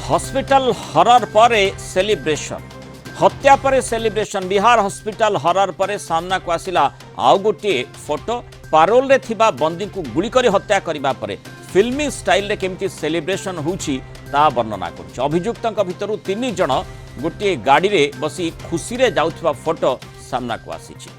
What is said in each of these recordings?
Hospital horror पर celebration हत्या पर सेलिब्रेशन बिहार हॉस्पिटल हरर पर सामना को आसिला आउ गोटे फोटो पारोल रे थिबा बंदी को गुली करी हत्या करिबा परे फिल्मी स्टाइल रे केमती सेलिब्रेशन होउछि ता वर्णना करुछि। अभियुक्तक भितरु 3 जण गोटे गाड़ी रे बसी खुशी रे जाउथबा फोटो सामना को आसीछि।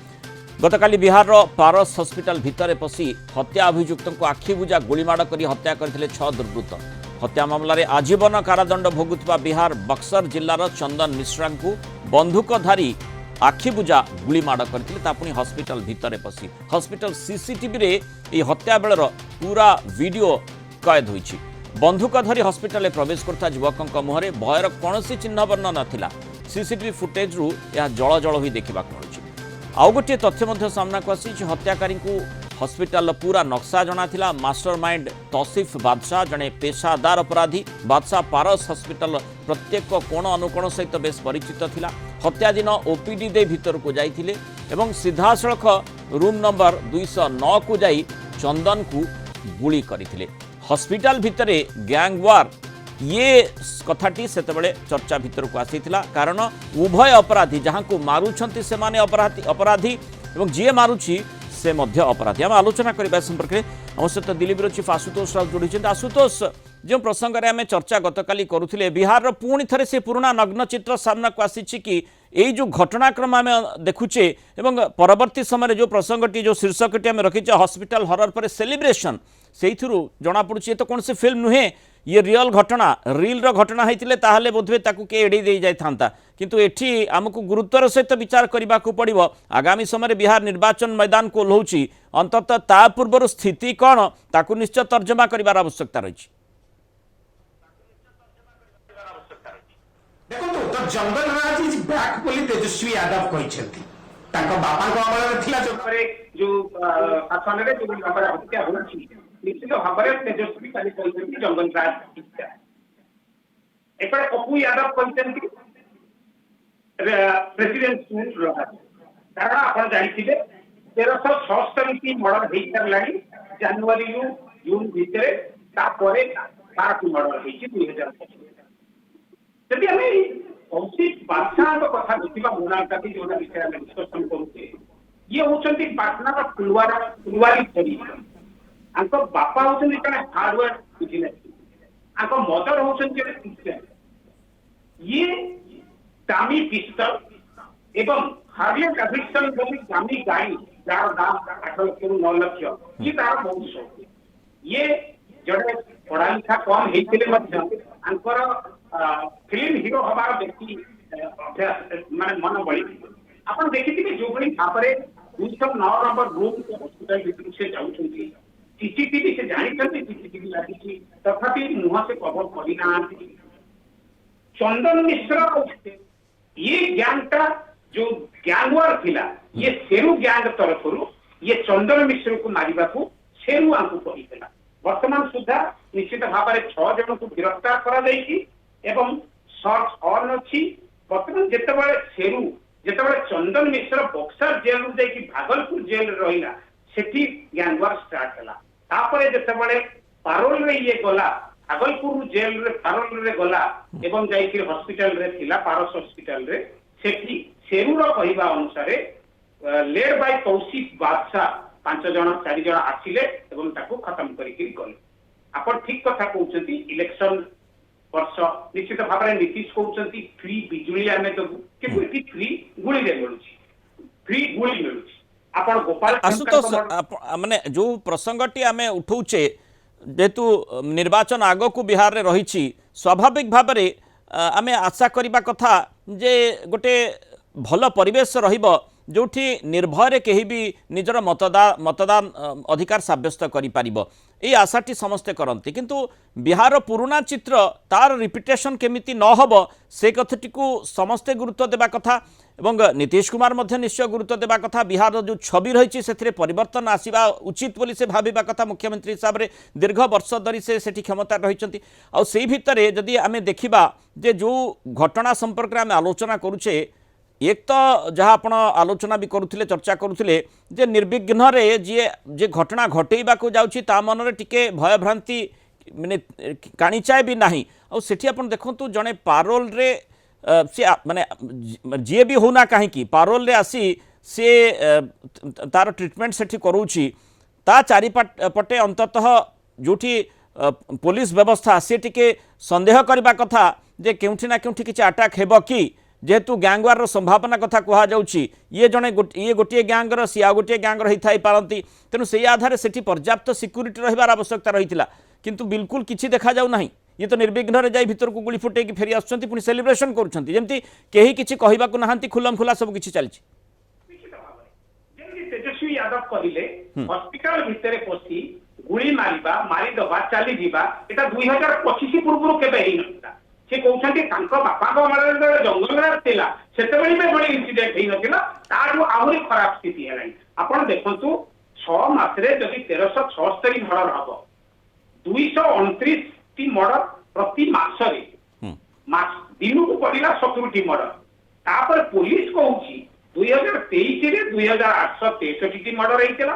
गतकाली बिहार पारस हॉस्पिटल भितर पसी हत्या अभियुक्त को आखि बुझा गुलीमाड़ कर हत्या करथिले 6 दुर्वृत्त। हत्या मामलें आजीवन कारादंड भोगुवा बिहार बक्सर जिलार चंदन मिश्रा को बंधुकधारी आखिबुझा गुलीमाड़ करते पुणी हॉस्पिटल भितर पसी हॉस्पिटल सीसीटीवी रे ये हत्या बेलर पूरा वीडियो कैद होइछि। बंधुकधारी हॉस्पिटल प्रवेश करता युवक मुहरे भयर कौन चिन्ह वर्ण नाथिला। सीसीटीवी फुटेज रु यह जल जल ही देखा मिलूँ। आउ गोटे तथ्य सामना को आसी हत्याकारी को हॉस्पिटल पूरा नक्शा जना थिला। मास्टरमाइंड तौसीफ बादशाह जड़े पेशादार अपराधी। बादशाह पारस हॉस्पिटल प्रत्येक कोण अनुकोण सहित बेस परिचित थिला। हत्या दिन ओपीडी दे भीतर को जाइथिले एवं सीधासलख रूम नंबर 209 को जाई चंदन को गुली करथिले। हॉस्पिटल भितरे गैंग वार ये कथाटी सेतबेले चर्चा भीतर को आसीथिला। कारण उभय अपराधी जहां को मारुछंती से माने अपराधी एवं जी मारुछि से मध्य अपराधी। आम आलोचना करने संपर्क में आम सहित दिल्ली चीफ आशुतोष राउत जोड़ी। आशुतोष जो प्रसंग में आम चर्चा गतकाली करुले बिहार पुणी थे से पुराना नग्न चित्र सामना को आसी कि यही जो घटनाक्रम आम देखुचे एवं परवर्ती समय जो प्रसंगटी जो शीर्षकटी आम रखीचे हॉस्पिटल हरर पर सेलिब्रेशन से जना पड़ुଛି ये तो कौन से फिल्म नुहे ये रियल घटना रिल घटना होते बोधे किए एड़े दे जाता किंतु एठी आमको गुरुत्वर सहित विचार करने को पड़ो। आगामी समय बिहार निर्वाचन मैदान को ओह्लौछि अंततः ता पूर्व स्थिति कौन ताकू निश्चय तर्जमा कर आवश्यकता रही। देखो तो जंगल राज इज बैक बोली तेजस्वी यादव कहछंती ताको बापा को अमल थिला जो आसने रे जो बापा हत्या होछि निश्चित भाव में तेजस्वी काली कहछंती जंगल राज हत्या एपर अपू यादव कहछंती प्रेसिडेंट कारण आप जानिथिले 1376 मर्डर हेई करलानी जनवरी रु जून भितरे तापरे 7 मर्डर हेई 2025 जदि आम तौसीफ बादशाह कथा देखा मोनाली जो विषय में डिस्कसन करुचे ये होती पाटना फुलवारी शरीफ बापा होती हार्डवेयर बिजनेस मदर होती ये दामी पिस्तल एवं हार्ले डेविडसन दामी गाड़ी जार दाम 8 लाख रु 9 लाख ये तार बहुत शौक। ये जड़े पढ़ा लिखा कम होते फिल्म हिरो हबार व्यक्ति अभ्यास माने मन बड़ी आप देखिए जो भाव में 209 नंबर रूम हॉस्पिटल भीतर से जाऊँगी सीसीटीवी से जानते सीसीटीवी लगी तथापि मुह से कवर करना। चंदन मिश्र ये गैंग का जो गैंग वार थिला ये शेरू गैंग तरफ ये चंदन मिश्र को मारिबा को शेरू आंकु कहितला। वर्तमान सुधा निश्चित भाव में 6 जन को गिरफ्तार करा जायछि एवं सर्च ऑन अच्छी। बर्तमान जितेबाला शेरू जितेबाला चंदन मिश्र बक्सर जेल रू जाकि भागलपुर जेल रहा सेठी गैंगवार स्टार्ट है। तापर जितेबाला पारोल रे ये गला भागलपुर जेल रे पारोल रे गला एवं जाकि हॉस्पिटल रे थिला पारस हॉस्पिटल रे सेठी शेरू रो कहिबा अनुसार लेड बाय तौसीफ बादशाह 5 जन 4 जन आसिले एवं ताको खत्म करिकि गले। आपण ठीक कथा कहउछंती इलेक्शन वर्ष निश्चित भाव में नीतीश कहते फ्री बिजुली आम देवु कि फ्री गुली फ्री गुली मिलूँ आप गोपाल आशुतोष माने जो प्रसंगटी आम उठाऊे जेहेतु निर्वाचन आग को बिहार में रही स्वाभाविक भाव में आम आशा करने कथा जे गोटे भल परिवेश रहिबो जोठी निर्भय कहीं भी निजर मतदान अधिकार साब्यस्त करिपारिबो ये आशाटी समस्ते करती किंतु बिहार पुराना चित्र तार रिपिटेशन केमिति न हबो से कथटी को समस्ते गुरुत्व देवा कथा एवं नीतीश कुमार मध्य निश्चय गुरुत्व देवा कथा। बिहार जो छवि रही से परिवर्तन आसवा उचित बोली से भाविबा कथा। मुख्यमंत्री हिसाब से दीर्घ वर्ष धरी से सेठी क्षमता रही आ से भितर जदि आमे देखिबा जे जो घटना संपर्क में आमे आलोचना करूचे एक तो जहाँ आप आलोचना भी करुले चर्चा करुले जे निर्विघ्न रे जी जे घटना घटेबा को जाउछि ता मन रे टिके भयभ्रांति माने काणीचाए भी नाही और सेठी आपण देखंतु जणे पारोल रे से माने जे भी होना कहीं पारोल रे आसी से तार ट्रीटमेंट सेठी करूची ता चारिपटे अंततः जोठी पुलिस व्यवस्था से टिके संदेह करबा कथा जे केउठी ना केउठी किछि अटैक हेबो कि जेहेतु गैंगवार संभावना कथा कहा जाउची ये जने ये गोटे गैंगर सी आ गोटे गैंगर होई थाई पारंती तेनु से आधार सेठी पर्याप्त सिक्यूरिटी रहिबार आवश्यकता रहितिला किंतु बिल्कुल किछि देखा जाउ नाही ये तो निर्विघ्न रे जाई भीतर को गुली फुटे कि फेरी आछंती पुनी सेलिब्रेशन करूछंती जेमती केही किछि कहिबा को नाहंती खुलम खुला सब किछि चलछि तेजस्वी यादव कहले हॉस्पिटल भितर पसी गुली मारिबा मारिदबा चली जीवा एटा 2025 पूर्व केबे हेई नथिला से कहउछंती तांको बापा को मारे जंगल रे थिला सेतेबेली में बड़ी इंसिडेंट हेई नथिला ताडू आहुरी खराब स्थिति हेलाई आपण देखंतु 6 मास रे जदि 1376 मर्डर हबो 229 टी मर्डर प्रति मास रे मास दिनु को पडिला 70 टी मर्डर तापर पुलिस कहउची 2023 रे 2863 टी मर्डर हेइतिला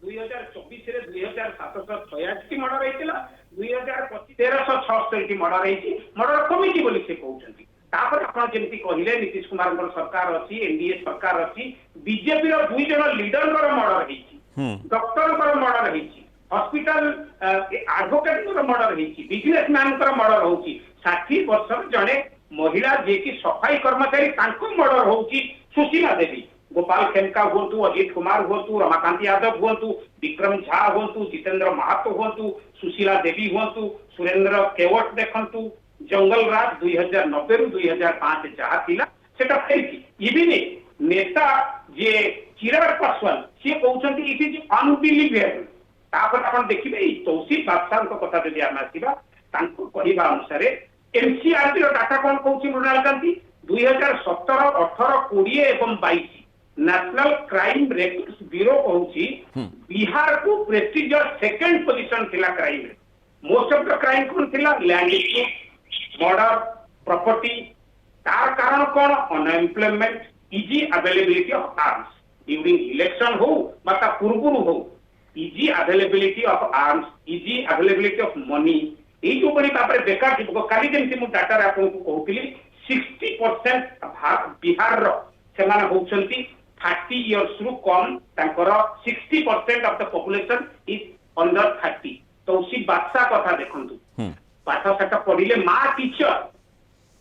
2024 रे 2786 टी मर्डर हेइतिला 2025 1376 टी मर्डर हेइची मर्डर कमिटी बोली से कहउछंती तापर आपण जेमति कहिले नीतीश कुमार कर सरकार अछि एनडीए सरकार अछि बीजेपी रो दुई जण लीडर कर मर्डर हेइची डॉक्टर कर मर्डर हेइची हॉस्पिटल एडवोकेट कर मर्डर हेइची बिजनेसमैन कर मर्डर होउची 60 वर्ष जणे महिला जे कि सफाई कर्मचारी तांको मर्डर होउची सुशीला देवी गोपाल खेमका हुंतु अजित कुमार हुंतु रमाकांत यादव हुंतु विक्रम झा हुंतु जितेंद्र महातो हुंतु सुशीला देवी हुंतु सुरेंद्र केवट देखंतु जंगल राज 2090 रु 2005 जहा थिला सेटा फेरकी इबिन नेता जे चिराग पासवान से कहउछंती इट इज अनबिलीवेबल तापर आपण देखिबे तौसीफ बादशाह को कथा जदि आमा आसीबा तांको कहिबा अनुसार एनसीआरटी रो डाटा कोन कहउची मृणाल कांती 2017 18 20 एवं 22 नेशनल क्राइम रेकॉर्ड्स ब्यूरो कहउची बिहार को प्रेस्टिजियस सेकंड पोजीशन थिला क्राइम रे मोस्ट ऑफ द क्राइम कोन थिला लैंड डिस्प्यूट मर्डर प्रॉपर्टी तार कारण कोन unemployment easy availability of arms during election हो माता पूर्वरु हो easy availability of arms easy availability of money এই जो बड़ी बापरे बेकार जीव काली जेमति मु डाटा रे आपन को कहउतिली 60% बिहार रो सेमाने होउछंती 30 इयर्स रु कम तांकर 60% of the population is under 30 तो उसी बादशाह कथा देखंतु पाठ साठ पढिले मा टीचर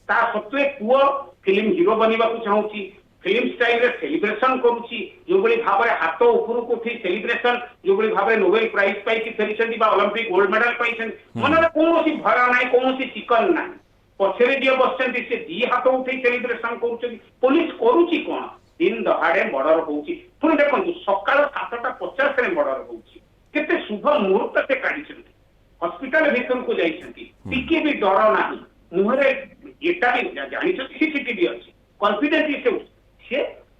ता सत्वे पुओ फिल्म हीरो बनिबा को चाहूची फिल्म स्टाइल रे सेलिब्रेशन करूची जो बड़ी भाबरे हाथ ऊपर को उठी सेलिब्रेशन जो बड़ी भाबरे नोबेल प्राइज पाई कि फेरिछंती बा ओलंपिक गोल्ड मेडल पाइछन मनरे कोनोसी भरा नाही कोनोसी चिकन नाही पछरे जे बसचंती से दी हाथ उठी सेलिब्रेशन करूची पुलिस करूची कोन दिन दहाड़े मर्डर होउची पुଣି देखंतु सकाळ 7:50 रे मर्डर होउची केते शुभ मुहूर्त से काढिछंती हॉस्पिटल भीतर को जाइछंती टिके भी डर नाही मुहरे एटा भी जानिछंती सीसीटीवी अछि कॉन्फिडेंटली से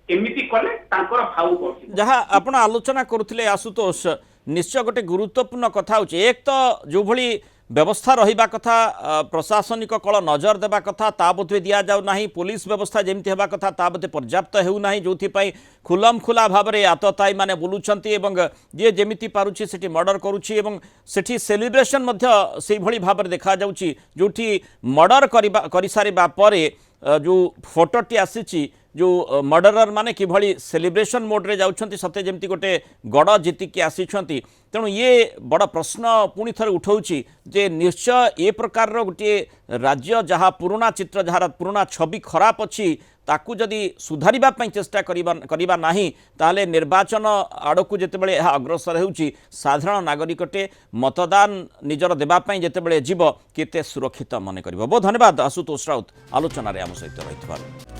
एमिति कले तांकर भाव करछि जहाँ आपण आलोचना करुथिले आशुतोष निश्चय गोटे गुरुत्वपूर्ण कथा होछि एक तो जो भली व्यवस्था रहिबा कथा प्रशासनिक कल नजर देबा कथा ता बोधे दिया जाउ नाही पुलिस व्यवस्था जेमति हेबा कथा ता बोधे पर्याप्त हेउ नाही जोथि पई खुलम खुला भाव रे आतताई माने बुलुछंती एवं जे जेमिति पारुछि सेठी मर्डर करूछि एवं सेठी सेलिब्रेशन मध्य सेही भली भाव रे देखा जाउछि जोथि मर्डर करि सारिबा परे जो फोटोटी आसीछि जो मर्डरर माने किभली सेलिब्रेशन मोड रे जाउछंती सते जेमती गोटे गड़ जीतिकी आसीछंती तेणु ये बड़ प्रश्न पुणी थरे उठाउछि जे निश्चय ए प्रकार रो गोटे राज्य जहाँ पुराना चित्र जहाँ पुराना छवि खराब अछि ताकू जदि सुधारिबा पई चेष्टा करिबा नाही ताले निर्वाचन आड़कू जेतेबेले यह अग्रसर हेउछि साधारण नागरिकटे मतदान निजर देबा पई जेतेबेले जीव केते सुरक्षित मन करिवो। बहुत धन्यवाद आशुतोष राउत आलोचना रे आम सहित रहितबार।